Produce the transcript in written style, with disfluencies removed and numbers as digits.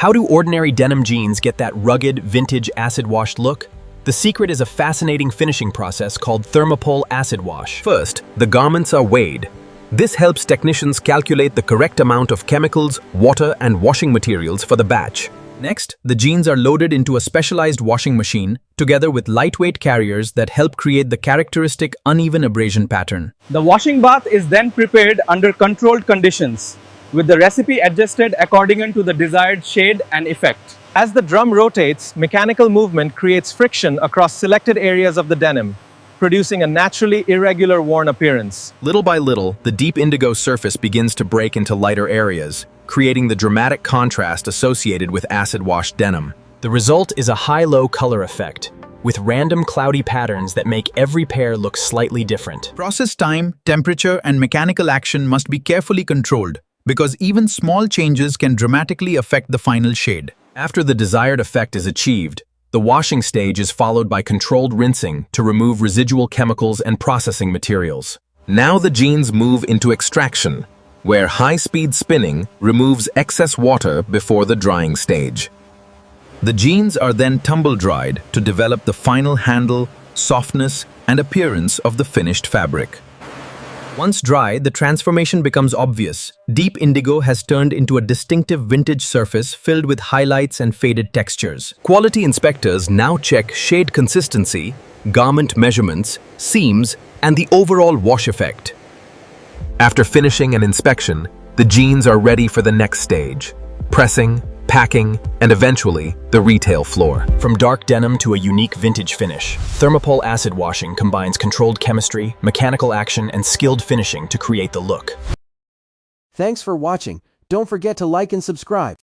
How do ordinary denim jeans get that rugged, vintage acid-washed look? The secret is a fascinating finishing process called thermopol acid wash. First, the garments are weighed. This helps technicians calculate the correct amount of chemicals, water, and washing materials for the batch. Next, the jeans are loaded into a specialized washing machine, together with lightweight carriers that help create the characteristic uneven abrasion pattern. The washing bath is then prepared under controlled conditions, with the recipe adjusted according to the desired shade and effect. As the drum rotates, mechanical movement creates friction across selected areas of the denim, producing a naturally irregular worn appearance. Little by little, the deep indigo surface begins to break into lighter areas, creating the dramatic contrast associated with acid-washed denim. The result is a high-low color effect, with random cloudy patterns that make every pair look slightly different. Process time, temperature, and mechanical action must be carefully controlled, because even small changes can dramatically affect the final shade. After the desired effect is achieved, the washing stage is followed by controlled rinsing to remove residual chemicals and processing materials. Now the jeans move into extraction, where high-speed spinning removes excess water before the drying stage. The jeans are then tumble-dried to develop the final handle, softness, and appearance of the finished fabric. Once dry, the transformation becomes obvious. Deep indigo has turned into a distinctive vintage surface filled with highlights and faded textures. Quality inspectors now check shade consistency, garment measurements, seams, and the overall wash effect. After finishing an inspection, the jeans are ready for the next stage: pressing, packing, and eventually, the retail floor. From dark denim to a unique vintage finish, thermopol acid washing combines controlled chemistry, mechanical action, and skilled finishing to create the look. Thanks for watching. Don't forget to like and subscribe.